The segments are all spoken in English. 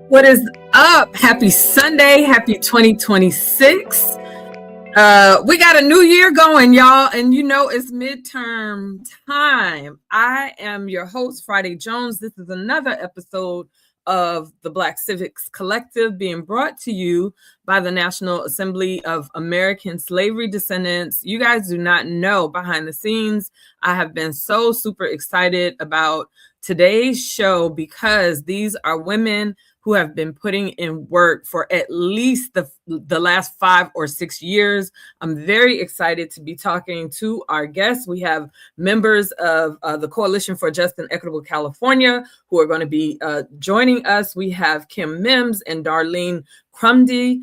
What is up? Happy Sunday. Happy 2026. We got a new year going, y'all, and you know it's midterm time. I am your host, Friday Jones. This is another episode of the Black Civics Collective being brought to you by the National Assembly of American Slavery Descendants. You guys do not know behind the scenes, I have been so super excited about today's show because these are women who have been putting in work for at least the last 5 or 6 years. I'm very excited to be talking to our guests. We have members of the Coalition for Just and Equitable California who are going to be joining us. We have Kim Mims and Darlene Crumedy.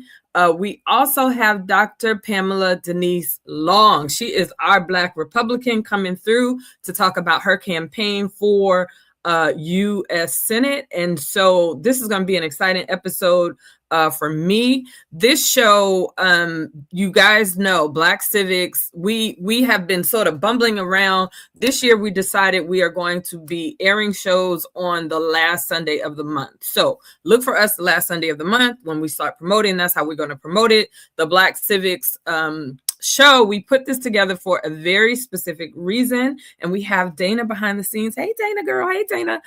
We also have Dr. Pamela Denise Long. She is our Black Republican coming through to talk about her campaign for U.S. Senate. And so this is going to be an exciting episode for me. This show, you guys know, Black Civics, we have been sort of bumbling around. This year, we decided we are going to be airing shows on the last Sunday of the month. So look for us the last Sunday of the month when we start promoting. That's how we're going to promote it. The Black Civics show, we put this together for a very specific reason, and we have Dana behind the scenes. Hey Dana girl, hey Dana,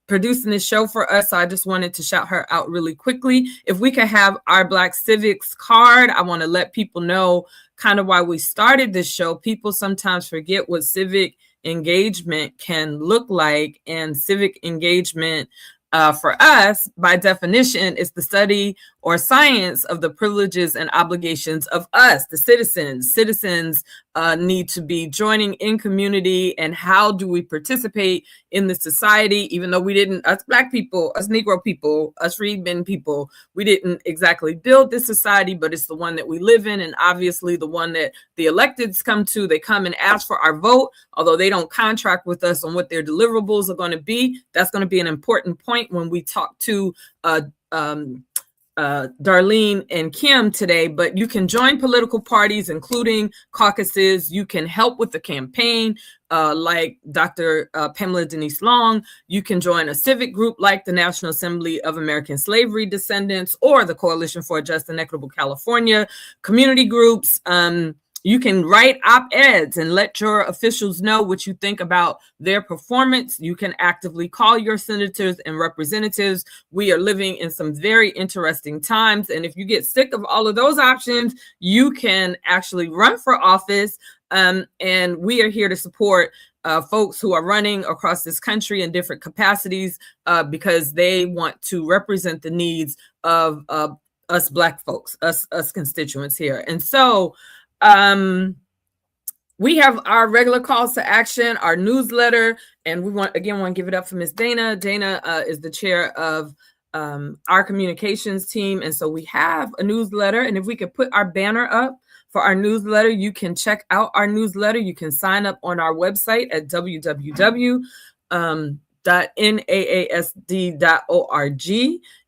producing this show for us. So I just wanted to shout her out really quickly. If we could have our Black Civics card, I want to let people know kind of why we started this show. People sometimes forget what civic engagement can look like, and civic engagement for us, by definition, is the study or science of the privileges and obligations of us, the citizens. Citizens need to be joining in community, and how do we participate in the society, even though we didn't, us Black people, us Negro people, us freedmen people, we didn't exactly build this society, but it's the one that we live in, and obviously the one that the electeds come to. They come and ask for our vote, although they don't contract with us on what their deliverables are going to be. That's going to be an important point when we talk to Darlene and Kim today. But you can join political parties, including caucuses. You can help with the campaign, like Dr. Pamela Denise Long. You can join a civic group like the National Assembly of American Slavery Descendants or the Coalition for Just and Equitable California, community groups. You can write op-eds and let your officials know what you think about their performance. You can actively call your senators and representatives. We are living in some very interesting times. And if you get sick of all of those options, you can actually run for office. And we are here to support folks who are running across this country in different capacities because they want to represent the needs of us Black folks, us constituents here. And so we have our regular calls to action, our newsletter, and we want to give it up for Miss Dana. Dana is the chair of our communications team, and so we have a newsletter. And if we could put our banner up for our newsletter, you can check out our newsletter. You can sign up on our website at www.naasd.org.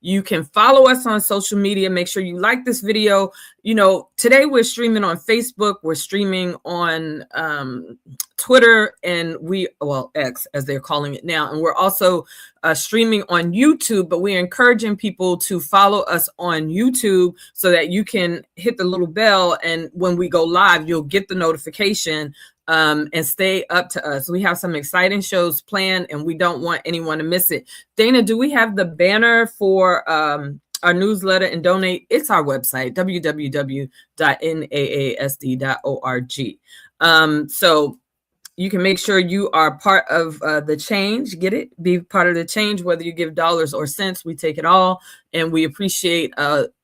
You can follow us on social media. Make sure you like this video. You know, today we're streaming on Facebook. We're streaming on Twitter, and X, as they're calling it now. And we're also streaming on YouTube, but we're encouraging people to follow us on YouTube so that you can hit the little bell. And when we go live, you'll get the notification and stay up to us. We have some exciting shows planned, and we don't want anyone to miss it. Dana, do we have the banner for our newsletter and donate? It's our website, www.naasd.org. So you can make sure you are part of the change. Get it? Be part of the change, whether you give dollars or cents. We take it all. And we appreciate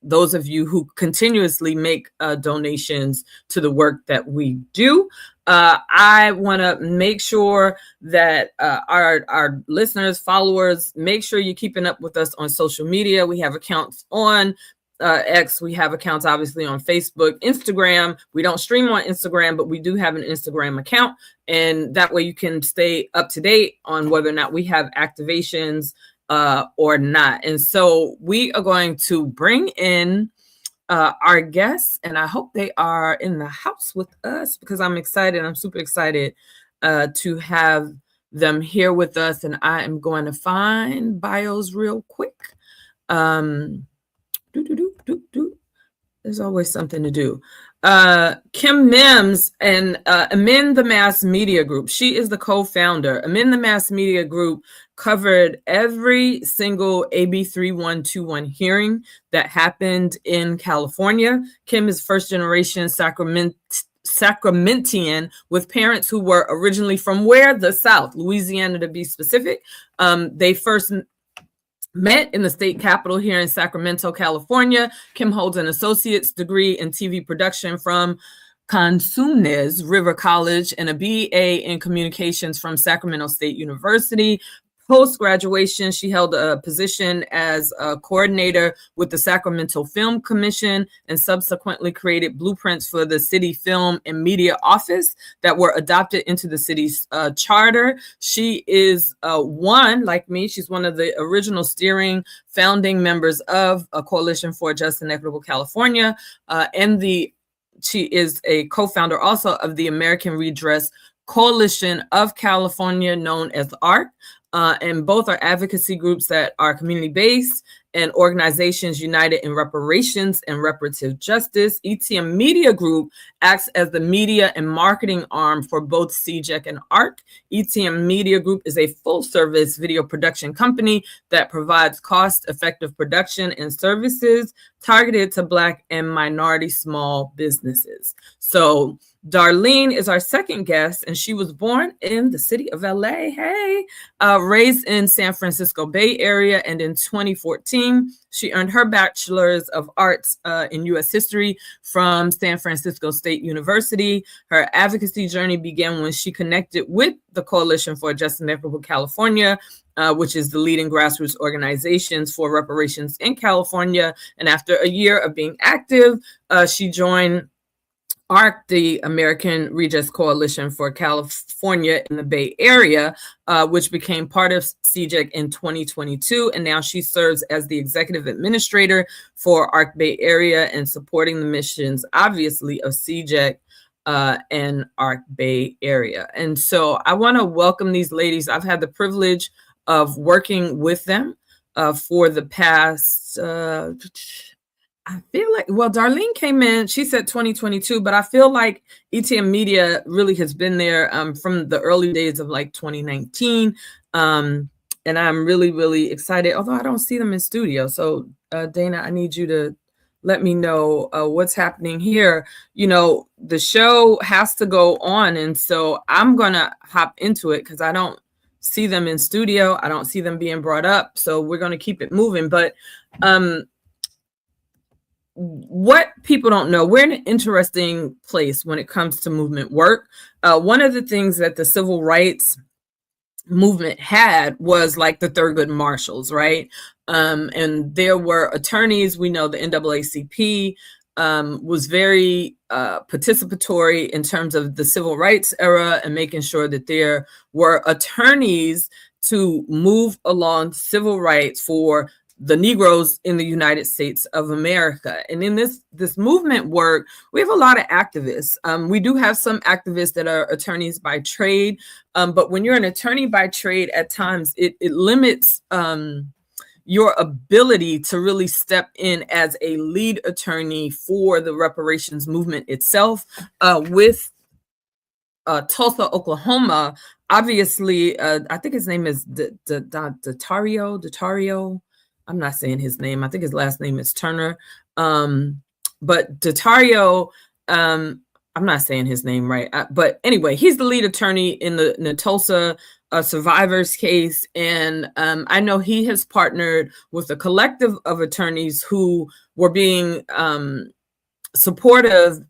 those of you who continuously make donations to the work that we do. I want to make sure that our listeners, followers, make sure you're keeping up with us on social media. We have accounts on X. We have accounts obviously on Facebook, Instagram. We don't stream on Instagram, but we do have an Instagram account. And that way you can stay up to date on whether or not we have activations or not. And so we are going to bring in our guests, and I hope they are in the house with us because I'm excited. I'm super excited to have them here with us. And I am going to find bios real quick There's always something to do. Kim Mims and Amend the Mass Media Group. She is the co-founder. Amend the Mass Media Group covered every single AB 3121 hearing that happened in California. Kim is first generation Sacramentian with parents who were originally from where? The South, Louisiana to be specific. They first met in the state capitol here in Sacramento, California. Kim holds an associate's degree in TV production from Cosumnes River College and a BA in communications from Sacramento State University. Post-graduation, she held a position as a coordinator with the Sacramento Film Commission and subsequently created blueprints for the city film and media office that were adopted into the city's charter. She is like me, she's one of the original founding members of a Coalition for a Just and Equitable California, she is a co-founder also of the American Redress Coalition of California, known as ARC. And both are advocacy groups that are community-based and organizations united in reparations and reparative justice. ETM Media Group acts as the media and marketing arm for both CJEC and ARC. ETM Media Group is a full-service video production company that provides cost-effective production and services targeted to Black and minority small businesses. So Darlene is our second guest, and she was born in the city of LA, raised in San Francisco Bay Area, and in 2014, she earned her Bachelor's of Arts in U.S. History from San Francisco State University. Her advocacy journey began when she connected with the Coalition for a Just and Equitable California, which is the leading grassroots organizations for reparations in California. And after a year of being active, she joined ARC, the American Redress Coalition for California in the Bay Area, which became part of CJEC in 2022. And now she serves as the executive administrator for ARC Bay Area and supporting the missions, obviously, of CJEC and ARC Bay Area. And so I want to welcome these ladies. I've had the privilege of working with them for the past I feel like, well, Darlene came in, she said 2022, but I feel like ETM Media really has been there from the early days of like 2019. And I'm really, really excited, although I don't see them in studio. So Dana, I need you to let me know what's happening here. You know, the show has to go on. And so I'm going to hop into it because I don't see them in studio. I don't see them being brought up. So we're going to keep it moving. But what people don't know, we're in an interesting place when it comes to movement work. One of the things that the civil rights movement had was like the Thurgood Marshalls, right? And there were attorneys. We know the NAACP was very participatory in terms of the civil rights era and making sure that there were attorneys to move along civil rights for the Negroes in the United States of America. And in this movement work, we have a lot of activists. We do have some activists that are attorneys by trade, but when you're an attorney by trade, at times it limits your ability to really step in as a lead attorney for the reparations movement itself. With Tulsa, Oklahoma, obviously, I think his name is Datario. I'm not saying his name. I think his last name is Turner. But Datario, I'm not saying his name right. But anyway, he's the lead attorney in the Tulsa survivors case. And I know he has partnered with a collective of attorneys who were being supportive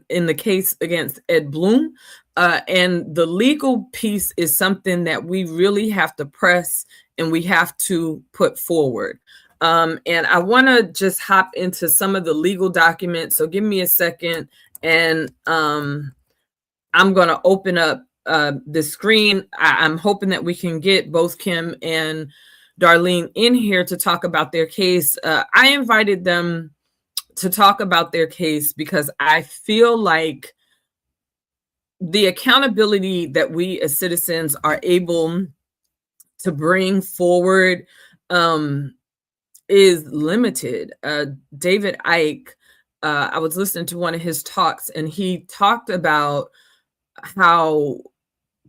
in the case against Ed Bloom. And the legal piece is something that we really have to press and we have to put forward. And I want to just hop into some of the legal documents. So give me a second, and I'm going to open up the screen. I'm hoping that we can get both Kim and Darlene in here to talk about their case. I invited them to talk about their case because I feel like the accountability that we as citizens are able to bring forward is limited. David Icke, I was listening to one of his talks, and he talked about how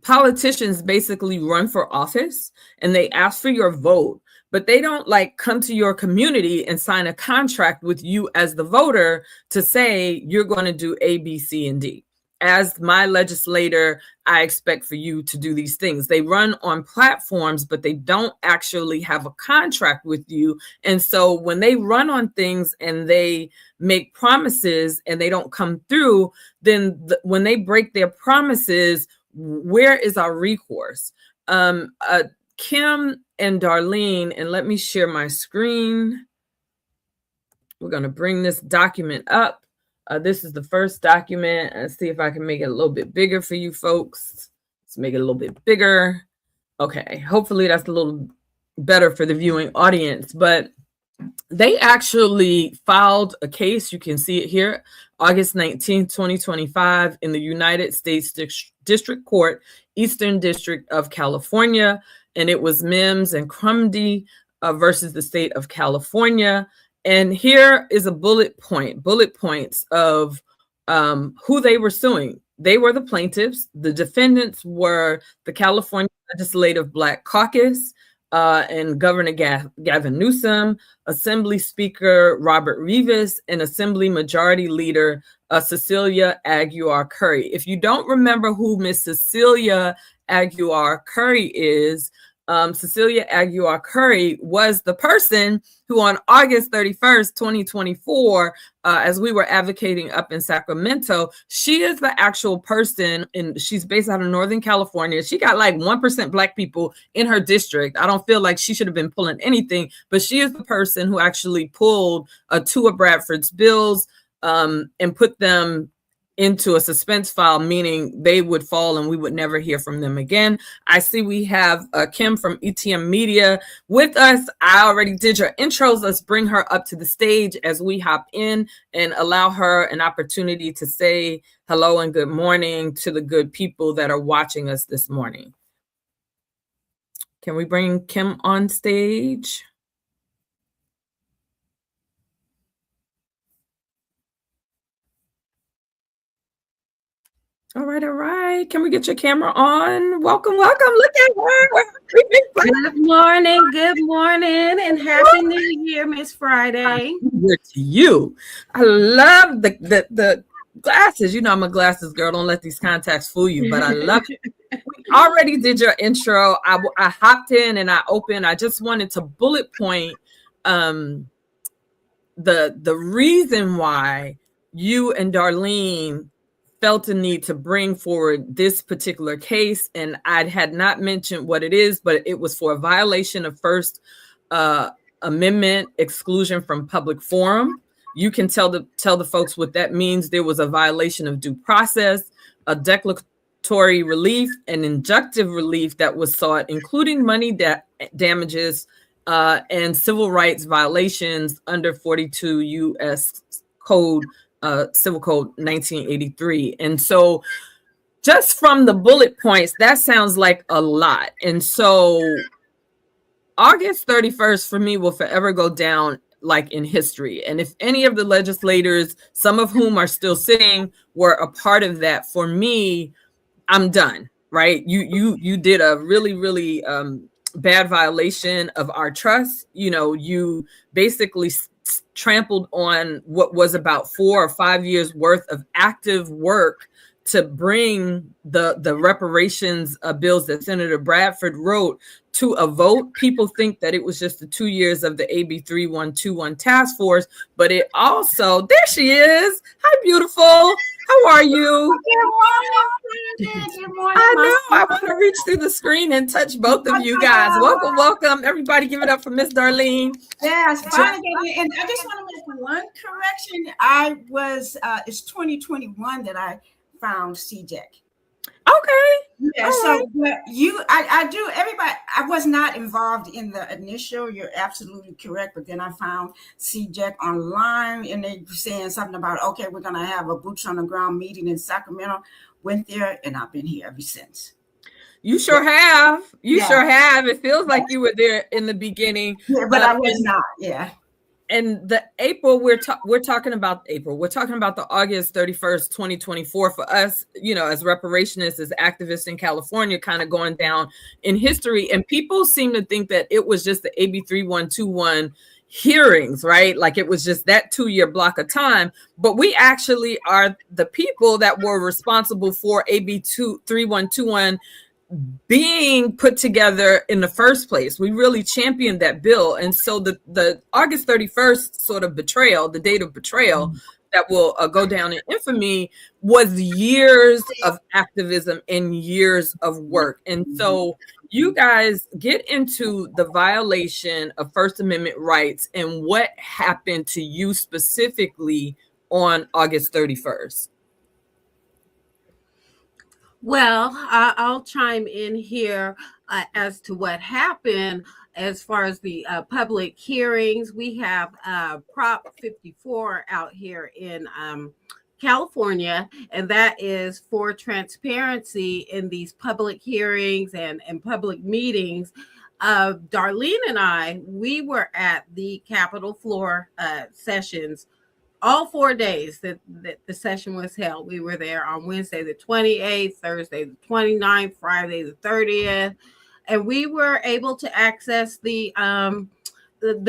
politicians basically run for office and they ask for your vote, but they don't like come to your community and sign a contract with you as the voter to say you're going to do A, B, C, and D. As my legislator, I expect for you to do these things. They run on platforms, but they don't actually have a contract with you. And so when they run on things and they make promises and they don't come through, then when they break their promises, where is our recourse? Kim and Darlene, and let me share my screen. We're going to bring this document up. This is the first document. Let's see if I can make it a little bit bigger for you folks. Let's make it a little bit bigger. Okay, hopefully that's a little better for the viewing audience. But they actually filed a case. You can see it here, August 19, 2025, in the United States District Court, Eastern District of California. And it was Mims and Crumedy versus the state of California. And here is a bullet points of who they were suing. They were the plaintiffs. The defendants were the California Legislative Black Caucus and Governor Gavin Newsom, Assembly Speaker Robert Rivas, and Assembly Majority Leader Cecilia Aguiar-Curry. If you don't remember who Miss Cecilia Aguiar-Curry is, Cecilia Aguiar-Curry was the person who on August 31st, 2024, as we were advocating up in Sacramento, she is the actual person, and she's based out of Northern California. She got like 1% Black people in her district. I don't feel like she should have been pulling anything, but she is the person who actually pulled two of Bradford's bills and put them into a suspense file, meaning they would fall and we would never hear from them again. I see we have Kim from ETM Media with us. I already did your intros. Let's bring her up to the stage as we hop in and allow her an opportunity to say hello and good morning to the good people that are watching us this morning. Can we bring Kim on stage? All right. Can we get your camera on? Welcome. Look at her. Good morning, and Happy New Year, Miss Friday. Good to you. I love the glasses. You know I'm a glasses girl. Don't let these contacts fool you, but I love it. We already did your intro. I hopped in and I opened. I just wanted to bullet point the reason why you and Darlene felt a need to bring forward this particular case, and I had not mentioned what it is, but it was for a violation of First Amendment exclusion from public forum. You can tell the folks what that means. There was a violation of due process, a declaratory relief, and injunctive relief that was sought, including money damages and civil rights violations under 42 U.S. Code. Civil Code 1983. And so just from the bullet points, that sounds like a lot. And so August 31st for me will forever go down like in history. And if any of the legislators, some of whom are still sitting, were a part of that, for me, I'm done, right? You did a really bad violation of our trust. You know, you basically trampled on what was about 4 or 5 years worth of active work to bring the reparations bills that Senator Bradford wrote to a vote. People think that it was just the 2 years of the AB 3121 task force, but it also, there she is. Hi, beautiful. How are you? Good morning. I know. I want to reach through the screen and touch both of you guys. Welcome. Everybody give it up for Miss Darlene. Yes, finally. And I just want to make one correction. It's 2021 that I found CJEC. Okay. Yeah, so but I do, everybody, I was not involved in the initial, you're absolutely correct, but then I found CJEC online and they were saying something about, okay, we're going to have a boots on the ground meeting in Sacramento. Went there and I've been here ever since. You sure have. You Yeah. sure have. It feels like you were there in the beginning. Yeah, but I was not. Yeah. And the April, we're talking about April. We're talking about the August 31st, 2024 for us, as reparationists, as activists in California, kind of going down in history. And people seem to think that it was just the AB 3121 hearings, right? Like it was just that 2-year block of time. But we actually are the people that were responsible for AB 3121 being put together in the first place. We really championed that bill. And so the August 31st sort of betrayal, the date of betrayal that will go down in infamy, was years of activism and years of work. And so you guys get into the violation of First Amendment rights and what happened to you specifically on August 31st. Well, I'll chime in here as to what happened as far as the public hearings. We have Prop 54 out here in California, and that is for transparency in these public hearings and public meetings. Darlene and I, we were at the Capitol floor sessions all 4 days that the session was held. We were there on Wednesday, the 28th, Thursday, the 29th, Friday, the 30th. And we were able to access the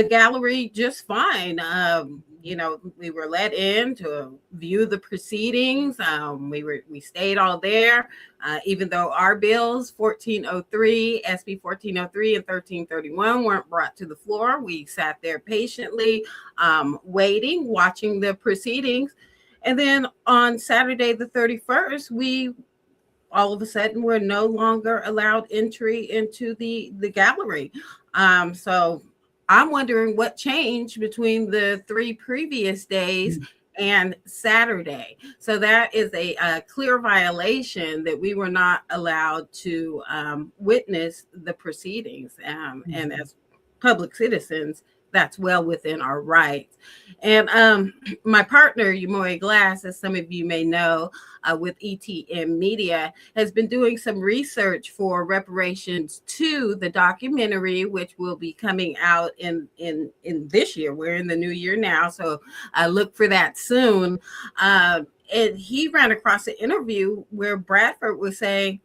gallery just fine. We were let in to view the proceedings. We stayed all there, even though our bills 1403, SB 1403 and 1331 weren't brought to the floor. We sat there patiently, waiting, watching the proceedings. And then on Saturday, the 31st, we all of a sudden were no longer allowed entry into the gallery. So I'm wondering what changed between the 3 previous days and Saturday. So that is a clear violation that we were not allowed to witness the proceedings. And as public citizens, that's well within our rights. And my partner, Yumoy Glass, as some of you may know, with ETM Media, has been doing some research for Reparations 2, the documentary, which will be coming out in this year. We're in the new year now, so look for that soon. And he ran across an interview where Bradford was saying,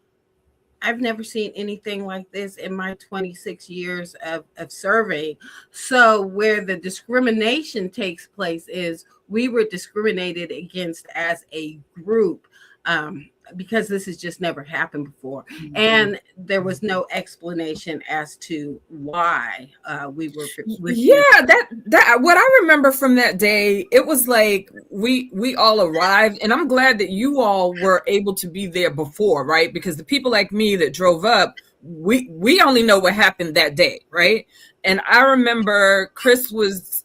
I've never seen anything like this in my 26 years of serving. So where the discrimination takes place is we were discriminated against as a group because this has just never happened before. And there was no explanation as to why we were. That what I remember from that day, it was like we all arrived, and I'm glad that you all were able to be there before, right? Because the people like me that drove up, we only know what happened that day, right? And I remember Chris was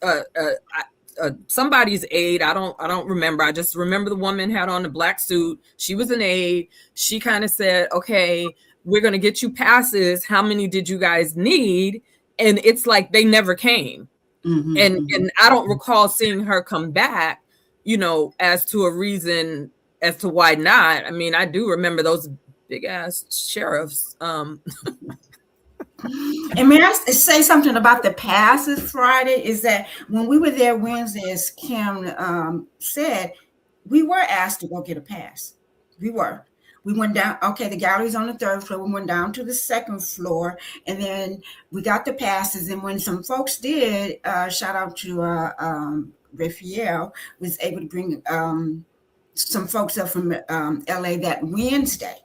somebody's aide. I don't remember. I just remember the woman had on the black suit. She was an aide. She kind of said, okay, we're going to get you passes. How many did you guys need? And it's like they never came. And I don't recall seeing her come back, as to a reason as to why not. I mean, I do remember those big ass sheriffs. And may I say something about the passes Friday? Is that when we were there Wednesday, as Kim said, we were asked to go get a pass. We went down. Okay, the gallery's on the 3rd floor. We went down to the 2nd floor, and then we got the passes. And when some folks did, shout out to Raphael, was able to bring some folks up from LA that Wednesday.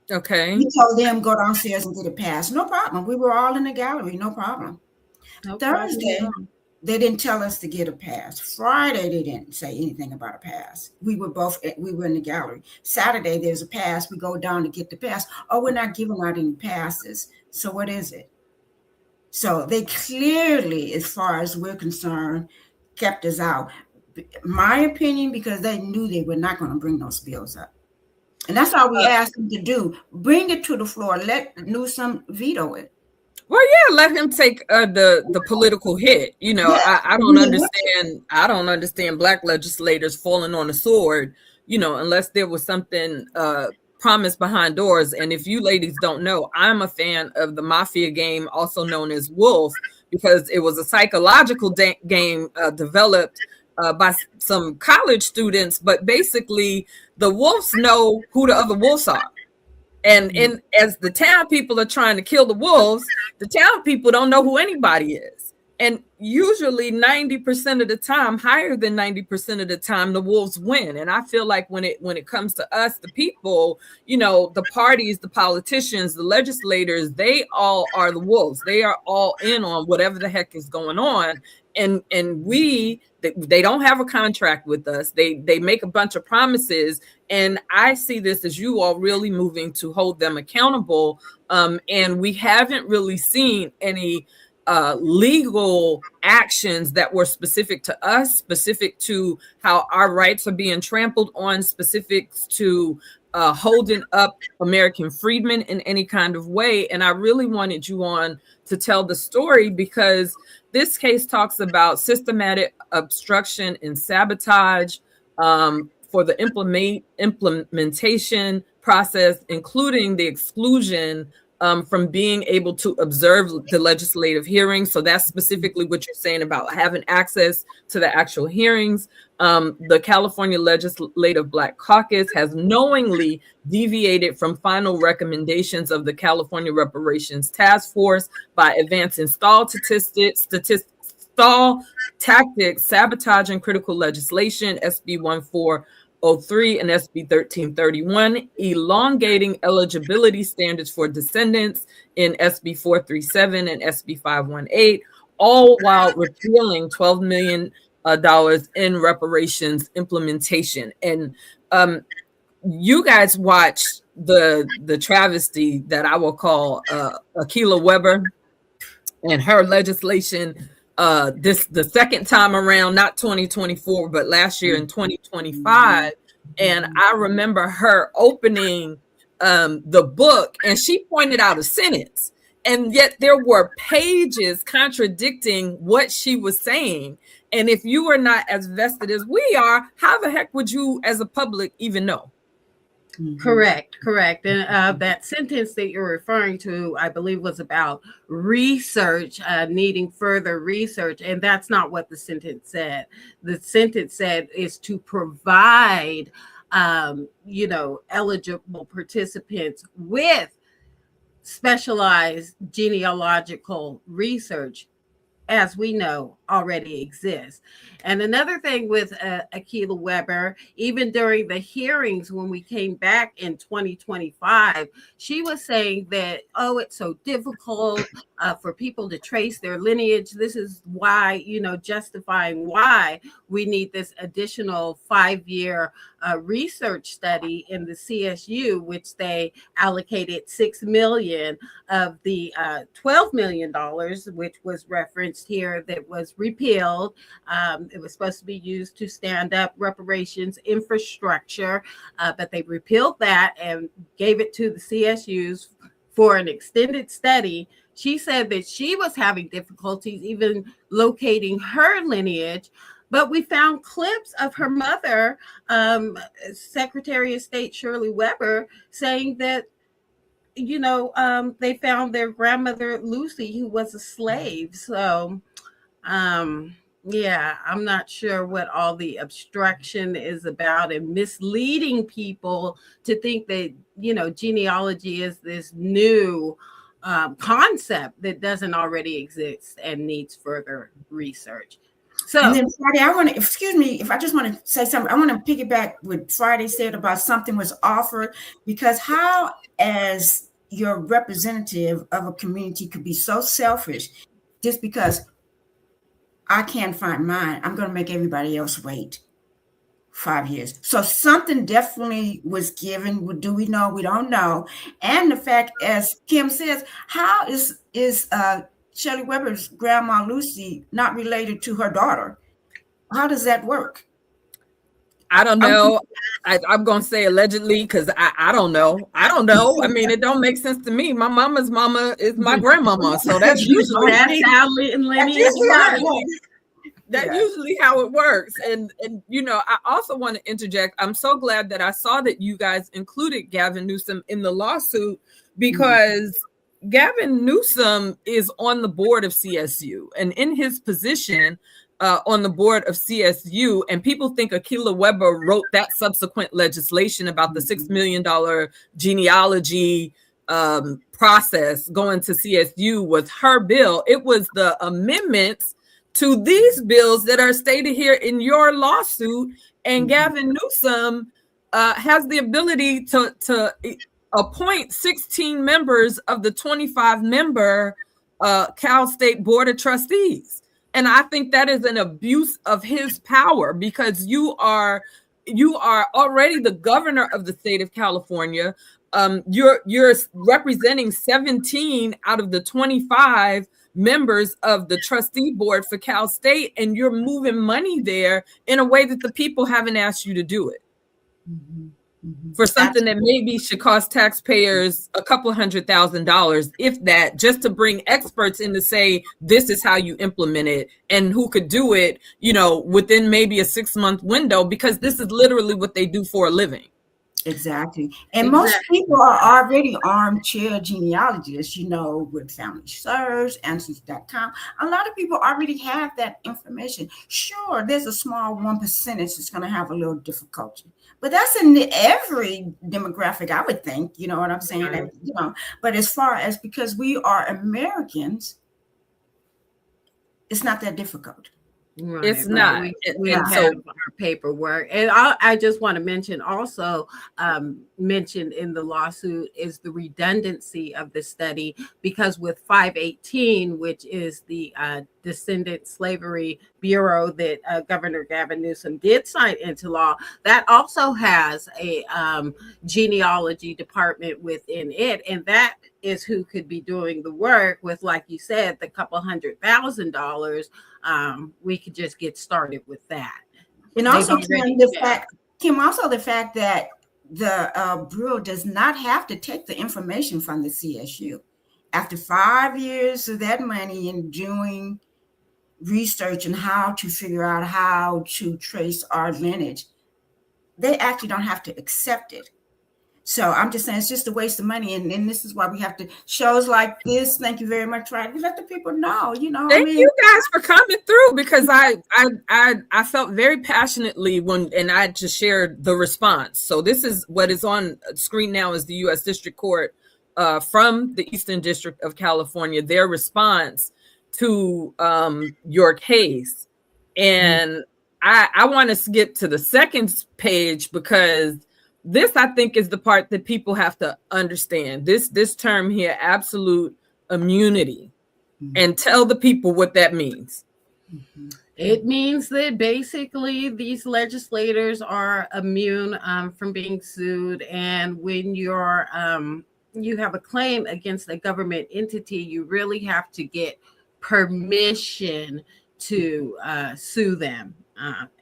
Okay. We told them go downstairs and get a pass. No problem. We were all in the gallery. No problem. Thursday, they didn't tell us to get a pass. Friday, they didn't say anything about a pass. We were in the gallery. Saturday, there's a pass. We go down to get the pass. Oh, we're not giving out any passes. So what is it? So they clearly, as far as we're concerned, kept us out. My opinion, because they knew they were not going to bring those bills up. And that's all we asked them to do. Bring it to the floor. Let Newsom veto it. Well, yeah, let him take the political hit. I don't understand. I don't understand black legislators falling on the sword. Unless there was something promise behind doors. And if you ladies don't know, I'm a fan of the Mafia game, also known as Wolf, because it was a psychological game developed by some college students. But basically, the wolves know who the other wolves are. And as the town people are trying to kill the wolves, the town people don't know who anybody is. And usually 90% of the time, higher than 90% of the time, the wolves win. And I feel like when it comes to us, the people, you know, the parties, the politicians, the legislators, they all are the wolves. They are all in on whatever the heck is going on. And they don't have a contract with us. They make a bunch of promises. And I see this as you all really moving to hold them accountable. And we haven't really seen any legal actions that were specific to us, specific to how our rights are being trampled on, specifics to holding up American freedmen in any kind of way. And I really wanted you on to tell the story because this case talks about systematic obstruction and sabotage for the implementation process, including the exclusion from being able to observe the legislative hearings. So that's specifically what you're saying about having access to the actual hearings. The California Legislative Black Caucus has knowingly deviated from final recommendations of the California Reparations Task Force by advancing stall tactics, sabotaging critical legislation, SB 1403 and SB 1331, elongating eligibility standards for descendants in SB 437 and SB 518, all while repealing $12 million in reparations implementation. And you guys watched the travesty that I will call Akilah Weber and her legislation the second time around, not 2024, but last year in 2025. And I remember her opening the book, and she pointed out a sentence, and yet there were pages contradicting what she was saying. And if you are not as vested as we are, how the heck would you as a public even know? Correct. And that sentence that you're referring to, I believe, was about research, needing further research. And that's not what the sentence said. The sentence said is to provide, eligible participants with specialized genealogical research, as we know, already exists. And another thing with Akilah Weber, even during the hearings when we came back in 2025, she was saying that, it's so difficult for people to trace their lineage. This is why, justifying why we need this additional 5-year research study in the CSU, which they allocated $6 million of the $12 million, which was referenced here, that was repealed. It was supposed to be used to stand up reparations infrastructure, but they repealed that and gave it to the CSUs for an extended study. She said that she was having difficulties even locating her lineage, but we found clips of her mother, Secretary of State Shirley Weber, saying that they found their grandmother Lucy, who was a slave. So I'm not sure what all the obstruction is about and misleading people to think that, genealogy is this new concept that doesn't already exist and needs further research. So, and then Friday, excuse me, if I just want to say something, I want to piggyback what Friday said about something was offered, because how, as your representative of a community, could be so selfish just because I can't find mine, I'm going to make everybody else wait 5 years. So something definitely was given. Do we know? We don't know. And the fact, as Kim says, how is Shirley Weber's grandma Lucy not related to her daughter? How does that work? I don't know. I'm going to say allegedly because I don't know. I mean, it don't make sense to me. My mama's mama is my grandmama. So that's usually that's how lineage. That's usually how it works. And you know, I also want to interject. I'm so glad that I saw that you guys included Gavin Newsom in the lawsuit, because Gavin Newsom is on the board of CSU, and in his position on the board of CSU, and people think Akilah Weber wrote that subsequent legislation about the $6 million genealogy process going to CSU was her bill. It was the amendments to these bills that are stated here in your lawsuit, and Gavin Newsom has the ability to appoint 16 members of the 25-member Cal State Board of Trustees. And I think that is an abuse of his power, because you are already the governor of the state of California. You're representing 17 out of the 25 members of the trustee board for Cal State, and you're moving money there in a way that the people haven't asked you to do it. For something that maybe should cost taxpayers a couple $100,000, if that, just to bring experts in to say, this is how you implement it, and who could do it, you know, within maybe a 6-month window, because this is literally what they do for a living. Exactly. And most people are already armchair genealogists, you know, with Family Search, Ancestry.com. A lot of people already have that information. Sure, there's a small 1% that's going to have a little difficulty, but that's in every demographic, I would think, you know what I'm saying? Right. That, you know, but as far as, because we are Americans, it's not that difficult. Right, it's not. We have our paperwork. And I just want to mention also, mentioned in the lawsuit is the redundancy of the study, because with 518, which is the Descendant Slavery Bureau that Governor Gavin Newsom did sign into law, that also has a genealogy department within it. And that is who could be doing the work with, like you said, the couple $100,000. We could just get started with that. And also, Kim, the fact that the Bureau does not have to take the information from the CSU. After 5 years of that money and doing research and how to figure out how to trace our lineage, they actually don't have to accept it. So I'm just saying, it's just a waste of money. And this is why we have to shows like this. Thank you very much. Right. Let the people know, you know. Thank you guys for coming through, because I felt very passionately and I just shared the response. So this is what is on screen now is the U.S. District Court from the Eastern District of California, their response to your case. And I want to skip to the second page, because this, I think, is the part that people have to understand. This term here, absolute immunity, and tell the people what that means. It means that basically these legislators are immune from being sued. And when you're you have a claim against a government entity, you really have to get permission to sue them.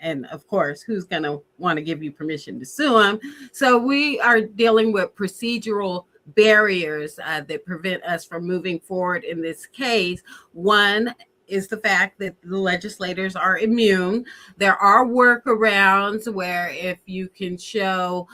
And of course, who's going to want to give you permission to sue them? So we are dealing with procedural barriers that prevent us from moving forward in this case. One is the fact that the legislators are immune. There are workarounds where if you can show,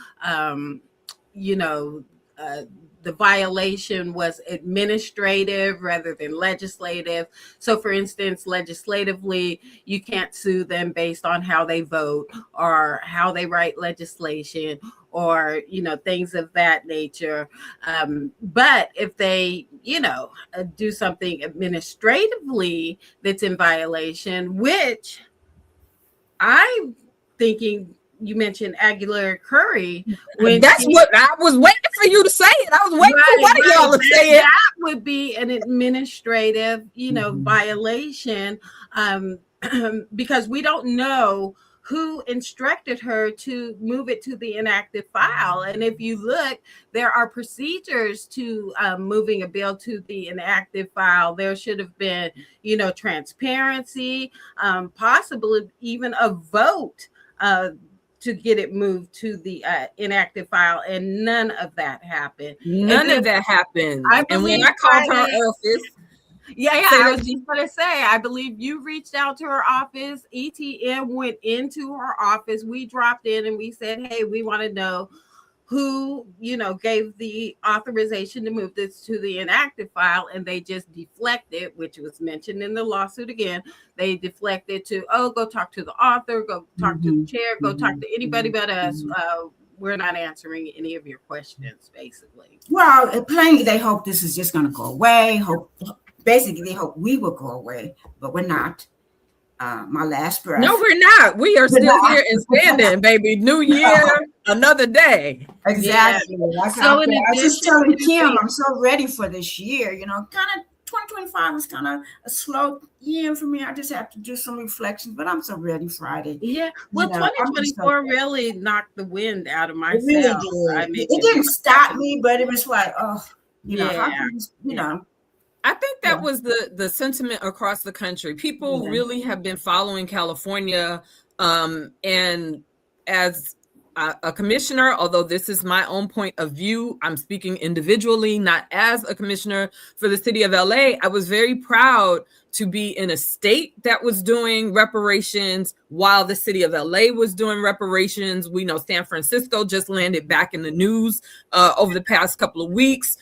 the violation was administrative rather than legislative. So for instance, legislatively, you can't sue them based on how they vote or how they write legislation or, things of that nature. But if they, do something administratively that's in violation, which I'm thinking, you mentioned Aguilar Curry. That's what I was waiting for you to say it. I was waiting for one of y'all to say it. That would be an administrative, violation, because we don't know who instructed her to move it to the inactive file. And if you look, there are procedures to moving a bill to the inactive file. There should have been, transparency, possibly even a vote to get it moved to the inactive file, and none of that happened. None of that happened. And when I called her office, Yeah, I was just going to say, I believe you reached out to her office. ETM went into her office. We dropped in and we said, hey, we want to know who, gave the authorization to move this to the inactive file, and they just deflected, which was mentioned in the lawsuit again. They deflected to, go talk to the author, go talk to the chair, go talk to anybody but us. We're not answering any of your questions, basically. Well, plainly, they hope this is just going to go away. Basically, they hope we will go away, but we're not. My last breath. No, we're not. We are still here and standing, baby. New year, another day. Exactly. Yeah. I was just telling Kim, I'm so ready for this year. Kind of 2025 was kind of a slow year for me. I just have to do some reflections, but I'm so ready Friday. Yeah. Well, 2024 really knocked the wind out of my sails. Really did. It didn't stop me, but it was like, how I think that was the sentiment across the country. People really have been following California. And as a commissioner, although this is my own point of view, I'm speaking individually, not as a commissioner for the city of LA. I was very proud to be in a state that was doing reparations while the city of LA was doing reparations. We know San Francisco just landed back in the news over the past couple of weeks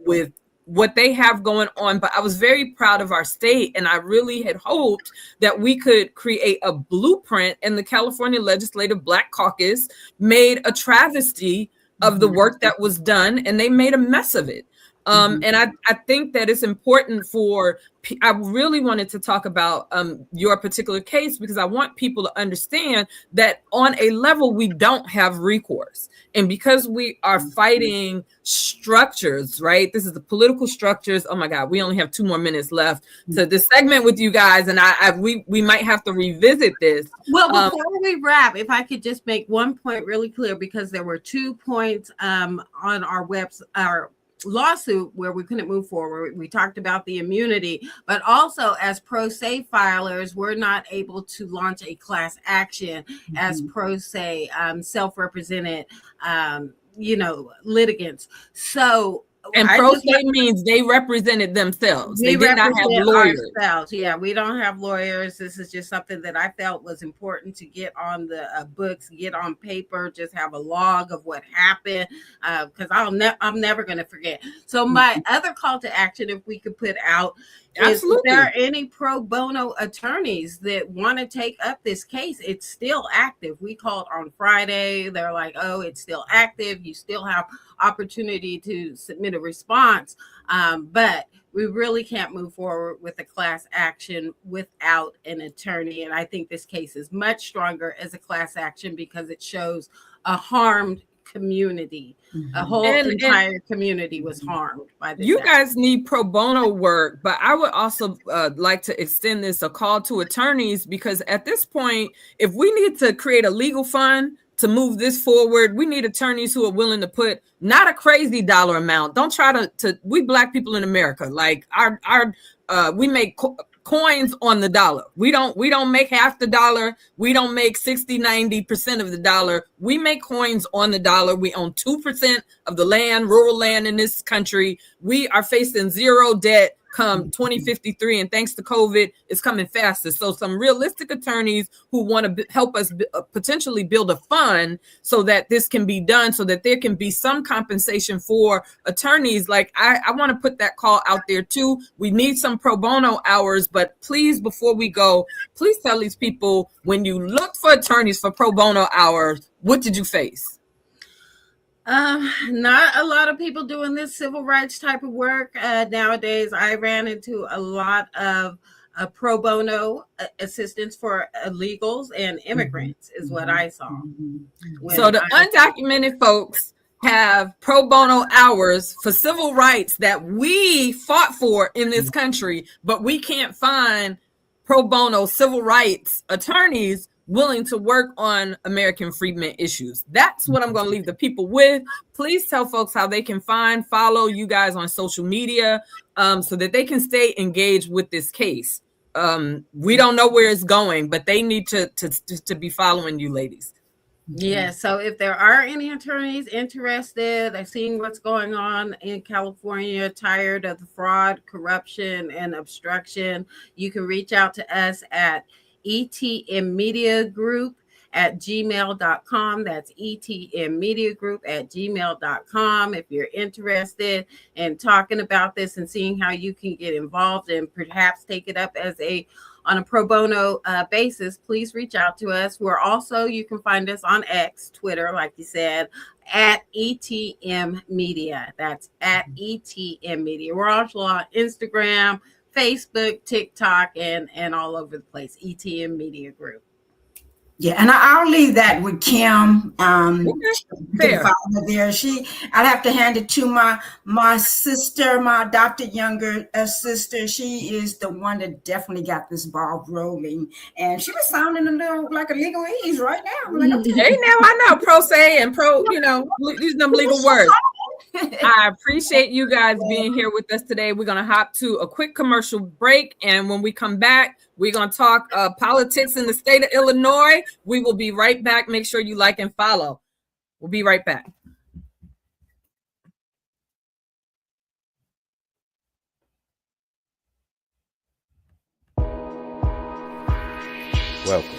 with what they have going on. But I was very proud of our state, and I really had hoped that we could create a blueprint, and the California Legislative Black Caucus made a travesty of the work that was done, and they made a mess of it. And I think that it's important I really wanted to talk about your particular case, because I want people to understand that on a level, we don't have recourse. And because we are fighting structures, right? This is the political structures. Oh my God, we only have 2 more minutes left to this segment with you guys. And we might have to revisit this. Well, before we wrap, if I could just make one point really clear, because there were 2 points on our lawsuit where we couldn't move forward. We talked about the immunity, but also as pro se filers, we're not able to launch a class action as pro se self-represented litigants. So pro se means they represented themselves. They did not have lawyers. Ourselves. Yeah, we don't have lawyers. This is just something that I felt was important to get on the books, get on paper, just have a log of what happened, because I'm never going to forget. So my other call to action, if we could put out, is if there are any pro bono attorneys that want to take up this case. It's still active. We called on Friday. They're like, oh, it's still active. You still have opportunity to submit a response. But we really can't move forward with a class action without an attorney. And I think this case is much stronger as a class action because it shows a harmed community. A whole entire community was harmed by this. You guys need pro bono work, but I would also like to extend this a call to attorneys, because at this point, if we need to create a legal fund to move this forward, we need attorneys who are willing to put not a crazy dollar amount. Don't try to we Black people in America, like we make coins on the dollar. We don't make half the dollar. We don't make 60-90% of the dollar. We make coins on the dollar. We own 2% of the land, rural land in this country. We are facing zero debt come 2053, and thanks to COVID, it's coming faster. So some realistic attorneys who want to help us potentially build a fund so that this can be done, so that there can be some compensation for attorneys. Like I want to put that call out there too. We need some pro bono hours, but please, before we go, please tell these people, when you look for attorneys for pro bono hours, what did you face? Not a lot of people doing this civil rights type of work nowadays. I ran into a lot of pro bono assistance for illegals and immigrants is what I saw. So the undocumented folks have pro bono hours for civil rights that we fought for in this country, but we can't find pro bono civil rights attorneys willing to work on American freedmen issues. That's what I'm going to leave the people with. Please tell folks how they can follow you guys on social media so that they can stay engaged with this case. We don't know where it's going, but they need to be following you ladies. Yeah, so if there are any attorneys interested in seeing what's going on in California, tired of the fraud, corruption, and obstruction, you can reach out to us at etmmediagroup@gmail.com. That's etmmediagroup@gmail.com. If you're interested in talking about this and seeing how you can get involved and perhaps take it up on a pro bono basis, please reach out to us. We're also, you can find us on X, Twitter, like you said, at ETM Media. That's at ETM Media. We're also on Instagram, Facebook, TikTok, and all over the place. ETM Media Group. Yeah, and I'll leave that with Kim. Fair. There, I'll have to hand it to my sister, my adopted younger sister. She is the one that definitely got this ball rolling, and she was sounding a little like a legalese right now. Like, hey, now I know pro se and pro, using them legal words. I appreciate you guys being here with us today. We're going to hop to a quick commercial break. And when we come back, we're going to talk politics in the state of Illinois. We will be right back. Make sure you like and follow. We'll be right back. Welcome.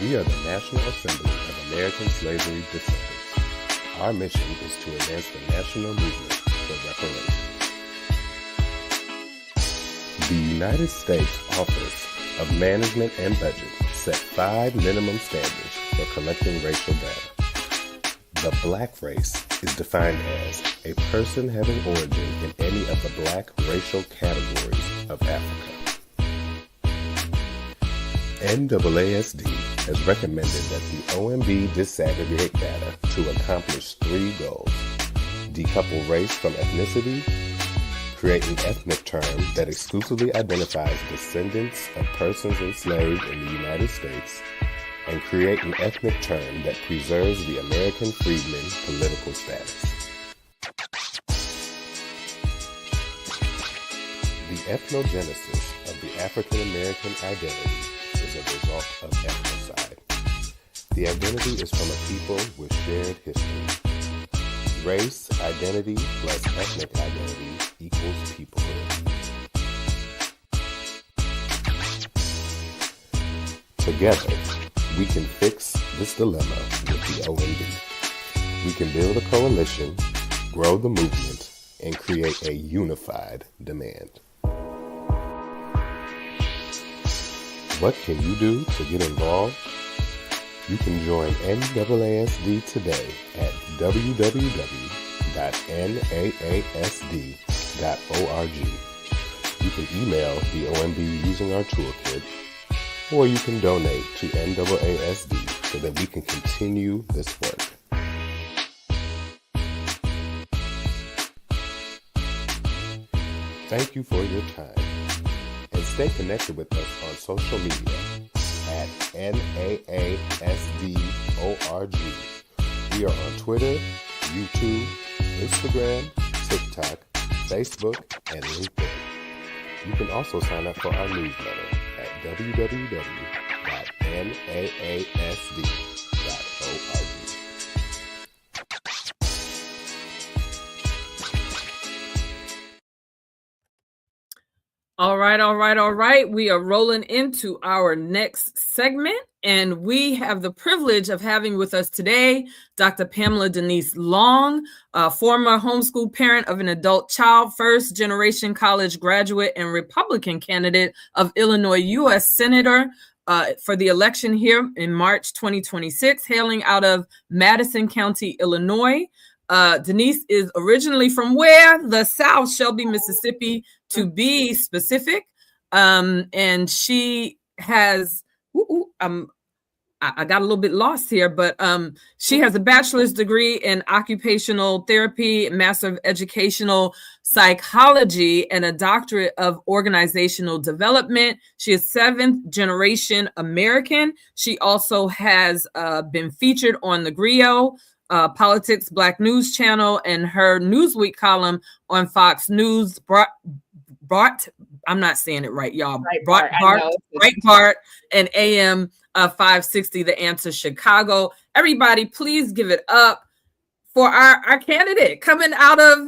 We are the National Assembly of American Slavery Descendants. Our mission is to advance the national movement for reparations. The United States Office of Management and Budget set 5 minimum standards for collecting racial data. The Black race is defined as a person having origin in any of the Black racial categories of Africa. NAASD has recommended that the OMB disaggregate data to accomplish 3 goals: decouple race from ethnicity, create an ethnic term that exclusively identifies descendants of persons enslaved in the United States, and create an ethnic term that preserves the American freedmen political status. The ethnogenesis of the African American identity is a result of ethnocide. The identity is from a people with shared history. Race identity plus ethnic identity equals peoplehood. Together, we can fix this dilemma with the OMB. We can build a coalition, grow the movement, and create a unified demand. What can you do to get involved? You can join NAASD today at www.naasd.org. You can email the OMB using our toolkit, or you can donate to NAASD so that we can continue this work. Thank you for your time. And stay connected with us on social media at NAASDORG. We are on Twitter, YouTube, Instagram, TikTok, Facebook, and LinkedIn. You can also sign up for our newsletter at www.naasd.org. All right. We are rolling into our next segment, and we have the privilege of having with us today Dr. Pamela Denise Long, a former homeschool parent of an adult child, first-generation college graduate, and Republican candidate of Illinois U.S. Senator for the election here in March 2026, hailing out of Madison County, Illinois. Denise is originally from where? The South, Shelby, Mississippi, to be specific. And she has, I got a little bit lost here, but she has a bachelor's degree in occupational therapy, master of educational psychology, and a doctorate of organizational development. She is 7th generation American. She also has been featured on the Griot Politics Black News Channel, and her Newsweek column on Fox News I'm not saying it right, y'all. Breitbart and AM 560 The Answer Chicago. Everybody, please give it up for our candidate coming out of,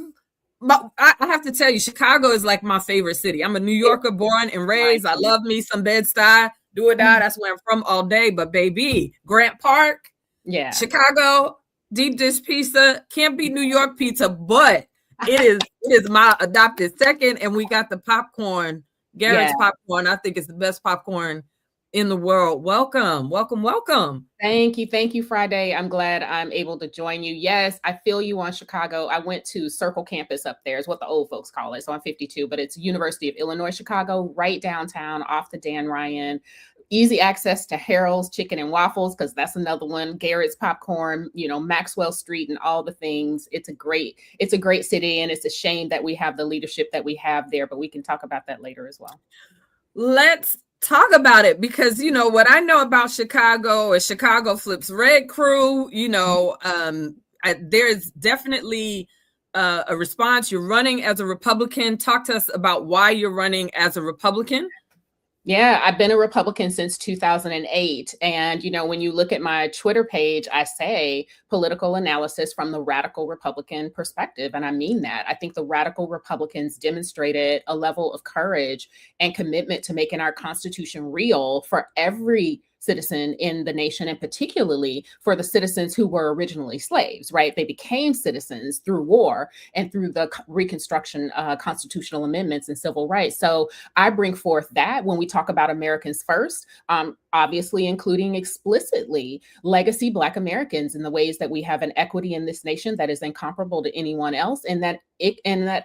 I have to tell you, Chicago is like my favorite city. I'm a New Yorker, born and raised. I love me some Bed-Stuy, do or die. That's where I'm from all day. But baby, Grant Park, Chicago, deep dish pizza, can't beat New York pizza, but it is my adopted second. And we got the popcorn, Garrett's popcorn. I think it's the best popcorn in the world. Welcome, welcome, welcome. Thank you, Friday. I'm glad I'm able to join you. Yes, I feel you on Chicago. I went to Circle Campus up there, is what the old folks call it. So I'm 52, but it's University of Illinois, Chicago, right downtown off the Dan Ryan. Easy access to Harold's Chicken and Waffles, because that's another one. Garrett's Popcorn, Maxwell Street and all the things. It's a great city, and it's a shame that we have the leadership that we have there, but we can talk about that later as well. Let's talk about it, because what I know about Chicago is Chicago Flips Red Crew. There's definitely a response. You're running as a Republican. Talk to us about why you're running as a Republican. Yeah, I've been a Republican since 2008. And, when you look at my Twitter page, I say political analysis from the radical Republican perspective. And I mean that. I think the radical Republicans demonstrated a level of courage and commitment to making our Constitution real for every citizen in the nation, and particularly for the citizens who were originally slaves, right? They became citizens through war and through the Reconstruction constitutional amendments and civil rights. So I bring forth that when we talk about Americans first, obviously including explicitly legacy Black Americans in the ways that we have an equity in this nation that is incomparable to anyone else, and that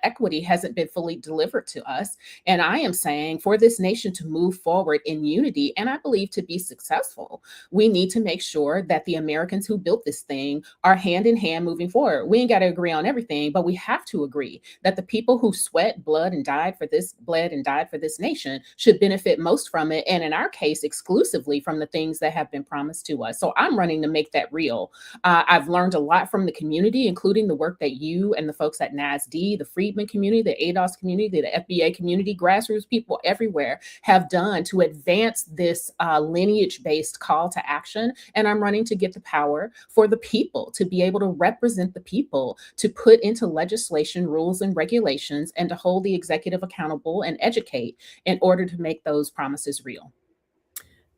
equity hasn't been fully delivered to us. And I am saying for this nation to move forward in unity, and I believe to be successful, we need to make sure that the Americans who built this thing are hand in hand moving forward. We ain't got to agree on everything, but we have to agree that the people who sweat blood and died for this nation should benefit most from it. And in our case, exclusively from the things that have been promised to us. So I'm running to make that real. I've learned a lot from the community, including the work that you and the folks at NAASD, the Freedmen community, the ADOS community, the FBA community, grassroots people everywhere have done to advance this lineage-based call to action. And I'm running to get the power for the people to be able to represent the people, to put into legislation rules and regulations, and to hold the executive accountable and educate in order to make those promises real.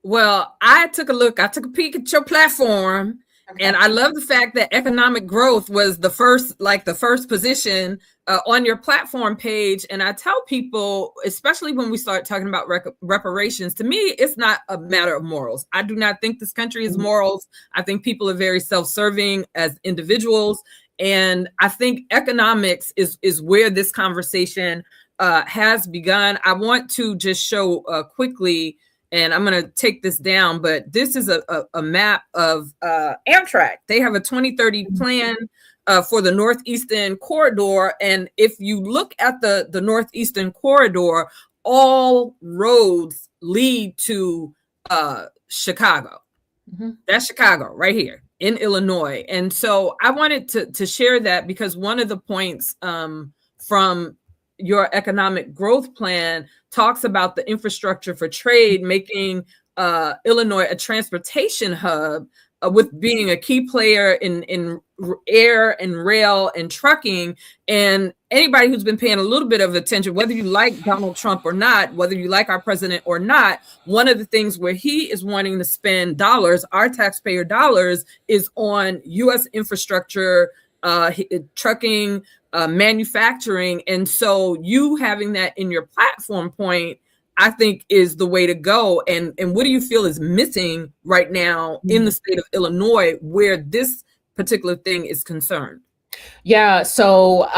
Well, I took a peek at your platform, and I love the fact that economic growth was the first position on your platform page. And I tell people, especially when we start talking about reparations, to me, it's not a matter of morals. I do not think this country is morals. I think people are very self-serving as individuals. And I think economics is where this conversation has begun. I want to just show quickly, and I'm going to take this down, but this is a map of Amtrak. They have a 2030 plan for the Northeastern Corridor. And if you look at the Northeastern Corridor, all roads lead to Chicago. Mm-hmm. That's Chicago right here in Illinois. And so I wanted to share that, because one of the points from your economic growth plan talks about the infrastructure for trade, making Illinois a transportation hub, with being a key player in air and rail and trucking. And anybody who's been paying a little bit of attention, whether you like Donald Trump or not, whether you like our president or not, one of the things where he is wanting to spend dollars, our taxpayer dollars, is on U.S. infrastructure, trucking, manufacturing. And so you having that in your platform point, I think, is the way to go. And what do you feel is missing right now in the state of Illinois where this particular thing is concerned? Yeah, so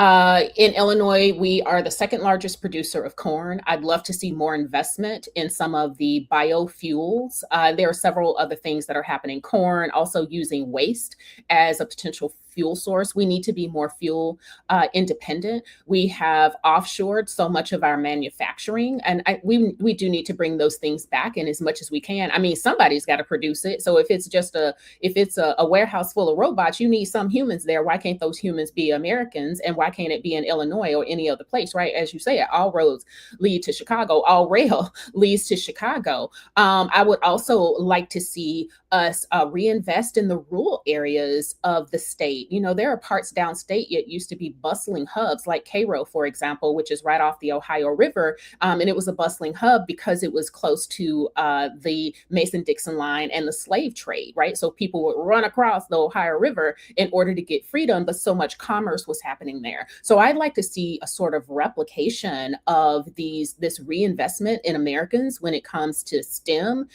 in Illinois, we are the second largest producer of corn. I'd love to see more investment in some of the biofuels. There are several other things that are happening. Corn, also using waste as a potential fuel source. We need to be more fuel independent. We have offshored so much of our manufacturing, and we do need to bring those things back in as much as we can. I mean, somebody's got to produce it. So if it's a warehouse full of robots, you need some humans there. Why can't those humans be Americans? And why can't it be in Illinois or any other place, right? As you say, all roads lead to Chicago, all rail leads to Chicago. I would also like to see us reinvest in the rural areas of the state. You know, there are parts downstate yet used to be bustling hubs, like Cairo, for example, which is right off the Ohio River. And it was a bustling hub because it was close to the Mason-Dixon line and the slave trade, right? So people would run across the Ohio River in order to get freedom, but so much commerce was happening there. So I'd like to see a sort of replication of this reinvestment in Americans when it comes to STEM,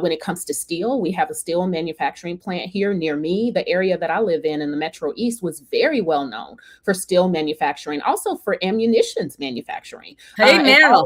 when it comes to steel. We have a steel manufacturing plant here near me. The area that I live in the Metro East was very well known for steel manufacturing, also for ammunitions manufacturing. Hey, now.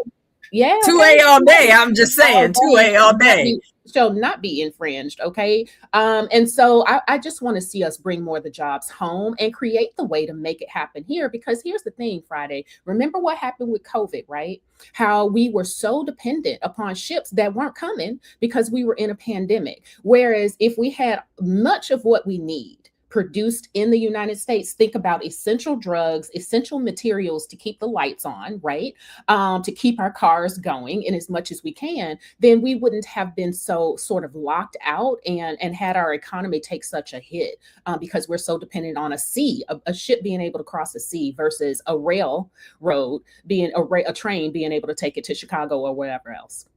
Yeah. 2A all day. I'm just saying, 2A all day. Shall not be infringed. Okay. And so I just want to see us bring more of the jobs home and create the way to make it happen here. Because here's the thing, Friday, remember what happened with COVID, right? How we were so dependent upon ships that weren't coming because we were in a pandemic. Whereas if we had much of what we need produced in the United States, think about essential drugs, essential materials to keep the lights on, right? To keep our cars going in as much as we can, then we wouldn't have been so sort of locked out and had our economy take such a hit because we're so dependent on a ship being able to cross a sea versus a railroad being a train being able to take it to Chicago or wherever else.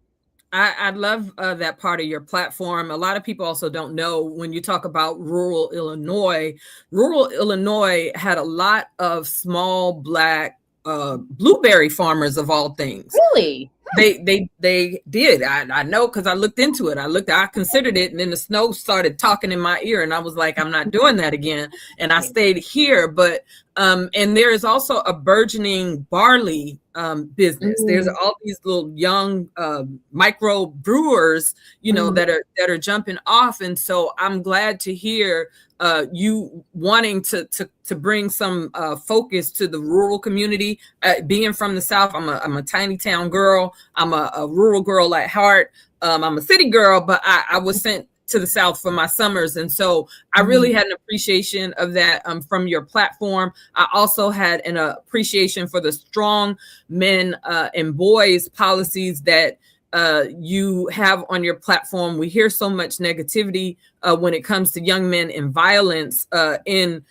I love that part of your platform. A lot of people also don't know when you talk about rural Illinois had a lot of small Black blueberry farmers of all things. Really? They did. I know because I looked into it. I considered it, and then the snow started talking in my ear, and I was like, I'm not doing that again. And I stayed here. But and there is also a burgeoning barley business. Mm-hmm. There's all these little young micro brewers, you know, that are jumping off. And so I'm glad to hear you wanting to bring some focus to the rural community. Being from the South, I'm a tiny town girl. I'm a rural girl at heart. I'm a city girl, but I was sent to the South for my summers. And so I really had an appreciation of that from your platform. I also had an appreciation for the strong men and boys policies that you have on your platform. We hear so much negativity when it comes to young men and violence in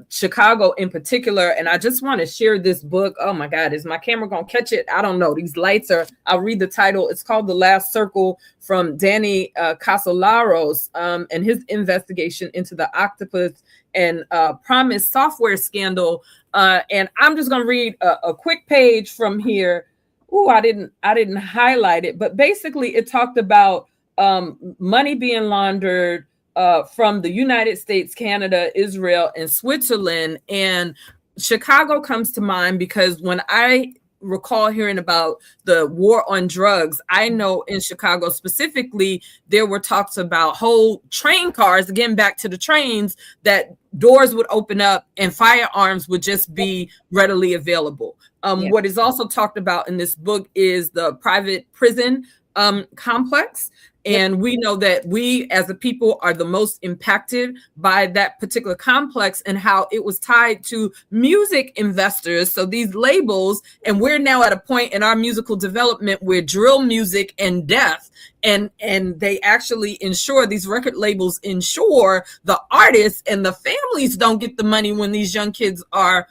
Chicago in particular. And I just want to share this book. Oh my God, is my camera going to catch it? I don't know. These lights are, I'll read the title. It's called The Last Circle from Danny Casolaros and his investigation into the Octopus and Promise software scandal. And I'm just going to read a quick page from here. Oh, I didn't highlight it, but basically it talked about money being laundered from the United States, Canada, Israel, and Switzerland. And Chicago comes to mind because when I recall hearing about the war on drugs, I know in Chicago specifically, there were talks about whole train cars, again, back to the trains, that doors would open up and firearms would just be readily available. What is also talked about in this book is the private prison complex. And we know that we as a people are the most impacted by that particular complex and how it was tied to music investors. So these labels, and we're now at a point in our musical development where drill music and death, and they actually ensure, these record labels ensure the artists and the families don't get the money when these young kids are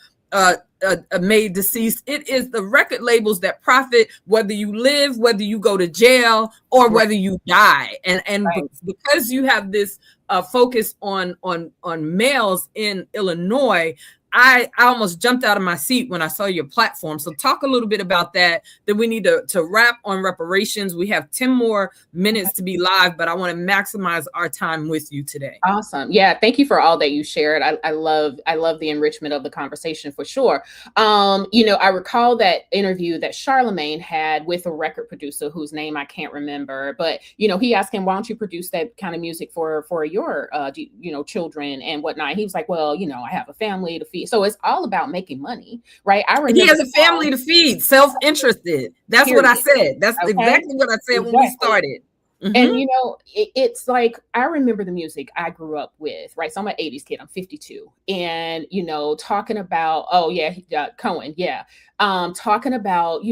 made deceased. It is the record labels that profit, whether you live, whether you go to jail, or whether you die. And because you have this focus on males in Illinois, I almost jumped out of my seat when I saw your platform. So talk a little bit about that. Then we need to wrap on reparations. We have 10 more minutes to be live, but I want to maximize our time with you today. Awesome. Yeah. Thank you for all that you shared. I love the enrichment of the conversation for sure. I recall that interview that Charlemagne had with a record producer whose name I can't remember, but, he asked him, why don't you produce that kind of music for your, children and whatnot. He was like, well, I have a family to feed. So it's all about making money, right? I remember he has a family to feed, self-interested. That's what I said. That's exactly what I said when we started. Mm-hmm. And, it's like, I remember the music I grew up with, right? So I'm an 80s kid, I'm 52. And, talking about, Cohen. Yeah. Talking about,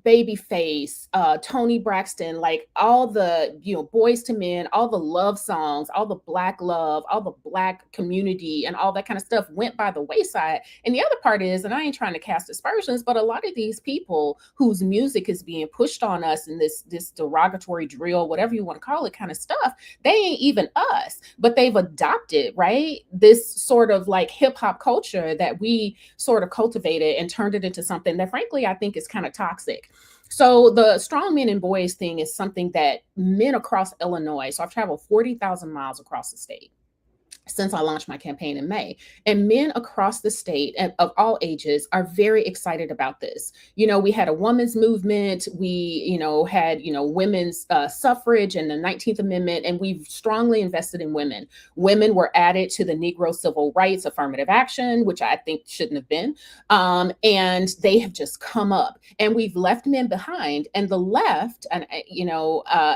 Babyface, Tony Braxton, like all the, Boys to Men, all the love songs, all the Black love, all the Black community and all that kind of stuff went by the wayside. And the other part is, and I ain't trying to cast aspersions, but a lot of these people whose music is being pushed on us in this derogatory drill, whatever you want to call it, kind of stuff, they ain't even us, but they've adopted, right, this sort of like hip hop culture that we sort of cultivated and turned it into something that frankly I think is kind of toxic. So the strong men and boys thing is something that men across Illinois, so I've traveled 40,000 miles across the state since I launched my campaign in May, and men across the state and of all ages are very excited about this. We had a women's movement, we, had, women's suffrage and the 19th Amendment, and we've strongly invested in women. Women were added to the Negro Civil Rights Affirmative Action, which I think shouldn't have been. And they have just come up, and we've left men behind. And the left, and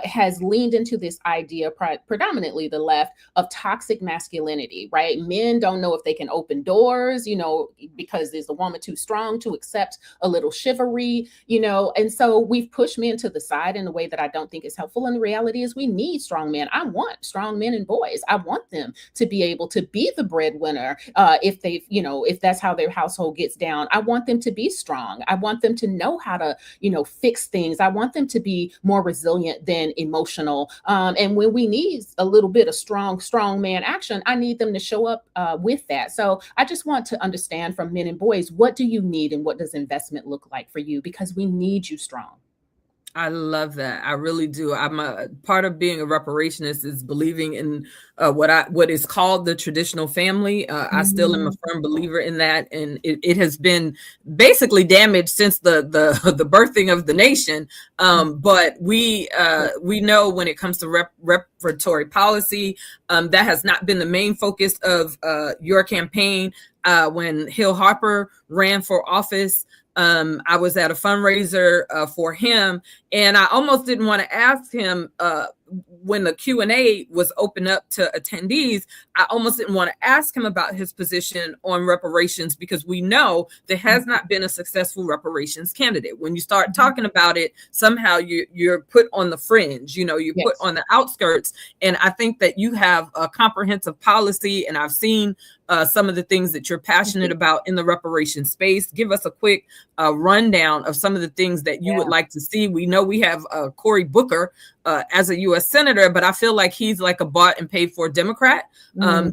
has leaned into this idea, predominantly the left, of toxic masculinity. Right? Men don't know if they can open doors, because is the woman too strong to accept a little chivalry, and so we've pushed men to the side in a way that I don't think is helpful. And the reality is we need strong men. I want strong men and boys. I want them to be able to be the breadwinner. If they've, if that's how their household gets down, I want them to be strong. I want them to know how to, fix things. I want them to be more resilient than emotional. And when we need a little bit of strong man action, I need them to show up with that. So I just want to understand from men and boys, what do you need and what does investment look like for you? Because we need you strong. I love that. I really do. I'm a part of being a reparationist is believing in what is called the traditional family. I still am a firm believer in that, and it has been basically damaged since the birthing of the nation. But we know when it comes to reparatory policy, that has not been the main focus of your campaign. When Hill Harper ran for office, I was at a fundraiser for him, and I almost didn't want to ask him when the Q&A was open up to attendees. I almost didn't want to ask him about his position on reparations, because we know there has not been a successful reparations candidate. When you start talking about it, somehow you're put on the fringe, you're put on the outskirts. And I think that you have a comprehensive policy, and I've seen some of the things that you're passionate about in the reparations space. Give us a quick rundown of some of the things that you would like to see. We know we have Cory Booker as a U.S. Senator, but I feel like he's like a bought and paid for Democrat,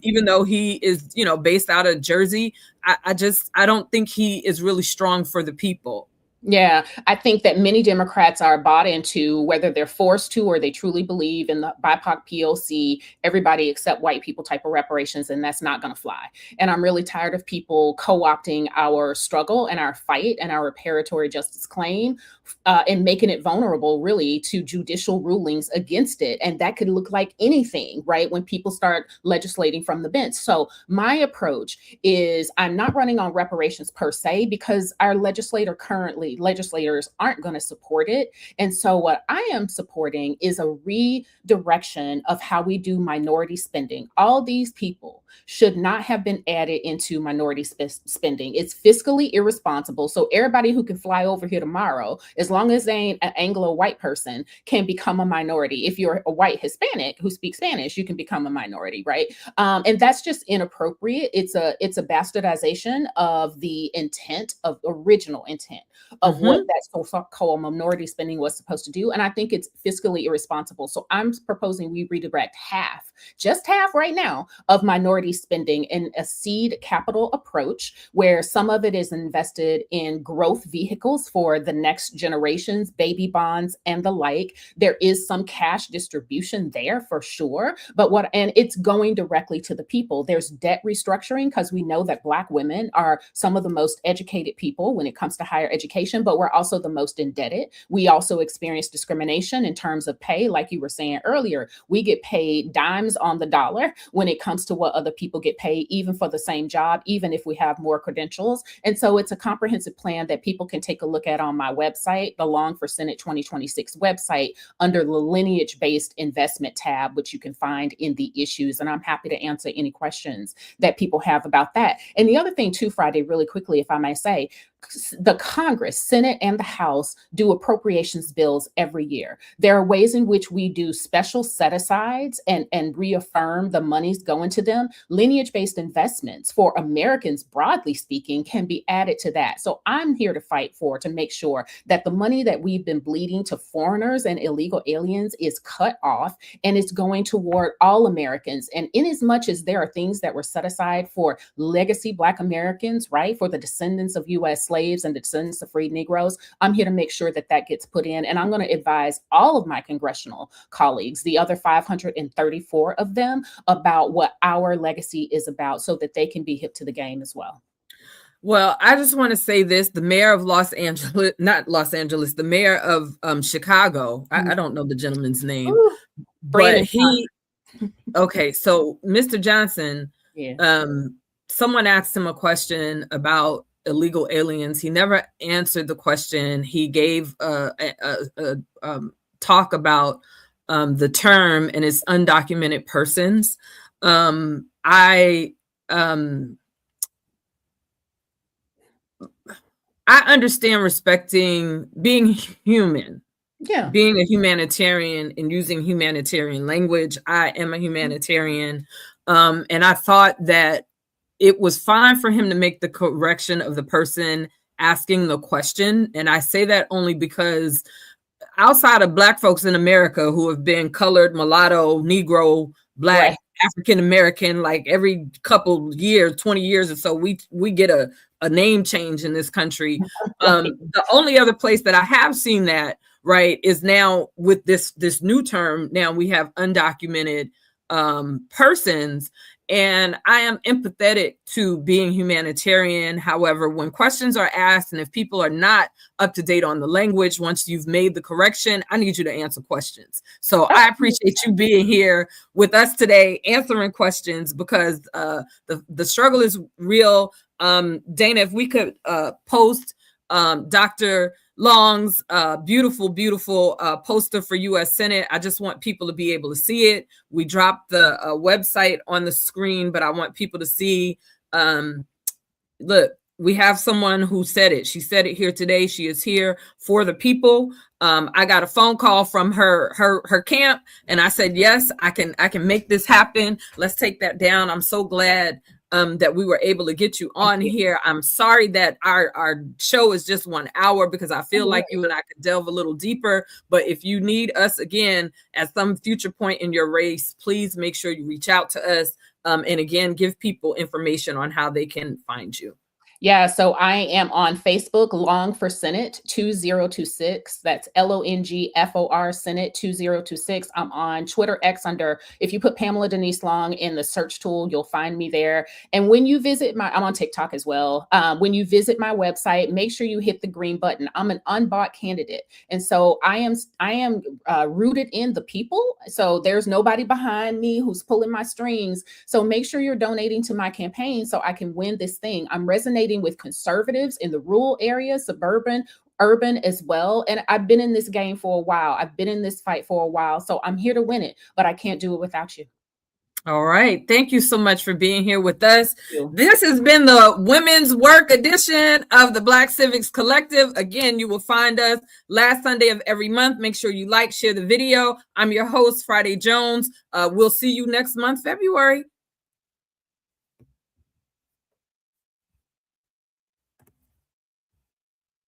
even though he is, based out of Jersey. I don't think he is really strong for the people. Yeah, I think that many Democrats are bought into, whether they're forced to or they truly believe in the BIPOC POC, everybody except white people type of reparations, and that's not going to fly. And I'm really tired of people co-opting our struggle and our fight and our reparatory justice claim and making it vulnerable really to judicial rulings against it. And that could look like anything, right? When people start legislating from the bench. So my approach is I'm not running on reparations per se, because our legislators aren't going to support it. And so what I am supporting is a redirection of how we do minority spending. All these people should not have been added into minority spending. It's fiscally irresponsible. So everybody who can fly over here tomorrow, as long as they ain't an Anglo white person, can become a minority. If you're a white Hispanic who speaks Spanish, you can become a minority, right? And that's just inappropriate. It's a bastardization of the intent, of original intent of what that so-called minority spending was supposed to do. And I think it's fiscally irresponsible. So I'm proposing we redirect half, just half right now, of minority spending in a seed capital approach, where some of it is invested in growth vehicles for the next generations, baby bonds and the like. There is some cash distribution there for sure, and it's going directly to the people. There's debt restructuring, because we know that Black women are some of the most educated people when it comes to higher education, but we're also the most indebted. We also experience discrimination in terms of pay. Like you were saying earlier, we get paid dimes on the dollar when it comes to what other people get paid, even for the same job, even if we have more credentials. And so it's a comprehensive plan that people can take a look at on my website, the Long for Senate 2026 website, under the lineage-based investment tab, which you can find in the issues. And I'm happy to answer any questions that people have about that. And the other thing too, Friday, really quickly, if I may say, the Congress, Senate, and the House do appropriations bills every year. There are ways in which we do special set-asides and reaffirm the monies going to them. Lineage-based investments for Americans, broadly speaking, can be added to that. So I'm here to fight to make sure that the money that we've been bleeding to foreigners and illegal aliens is cut off, and it's going toward all Americans. And in as much as there are things that were set aside for legacy Black Americans, right, for the descendants of U.S. slaves and descendants of freed Negroes, I'm here to make sure that that gets put in. And I'm going to advise all of my congressional colleagues, the other 534 of them, about what our legacy is about, so that they can be hip to the game as well. Well, I just want to say this: the mayor of the mayor of Chicago, I don't know the gentleman's name, Ooh, but okay, so Mr. Johnson, someone asked him a question about illegal aliens. He never answered the question. He gave a talk about the term and its undocumented persons. I understand respecting being human, being a humanitarian and using humanitarian language. I am a humanitarian. And I thought that it was fine for him to make the correction of the person asking the question. And I say that only because outside of Black folks in America who have been colored, mulatto, Negro, Black, right, African-American, like every couple years, 20 years or so, we get a name change in this country. The only other place that I have seen that, right, is now with this new term. Now we have undocumented persons. And I am empathetic to being humanitarian. However, when questions are asked and if people are not up to date on the language, once you've made the correction, I need you to answer questions. So I appreciate you being here with us today, answering questions, because the struggle is real. Dana, if we could post Dr. Long's beautiful poster for U.S. Senate. I just want people to be able to see it. We dropped the website on the screen, but I want people to see. Look, we have someone who said it. She said it here today. She is here for the people. I got a phone call from her camp, and I said, yes, I can make this happen. Let's take that down. I'm so glad that we were able to get you on here. I'm sorry that our show is just 1 hour, because I feel like you and I could delve a little deeper. But if you need us again at some future point in your race, please make sure you reach out to us. And again, give people information on how they can find you. Yeah, so I am on Facebook, Long for Senate 2026. That's LONGFOR Senate 2026. I'm on Twitter X if you put Pamela Denise Long in the search tool, you'll find me there. And when you visit I'm on TikTok as well. When you visit my website, make sure you hit the green button. I'm an unbought candidate. And so I am rooted in the people. So there's nobody behind me who's pulling my strings. So make sure you're donating to my campaign so I can win this thing. I'm resonating with conservatives in the rural areas, suburban, urban as well. And I've been in this game for a while. I've been in this fight for a while. So I'm here to win it, but I can't do it without you. All right. Thank you so much for being here with us. This has been the Women's Work edition of the Black Civics Collective. Again, you will find us last Sunday of every month. Make sure you like, share the video. I'm your host, Friday Jones. We'll see you next month, February.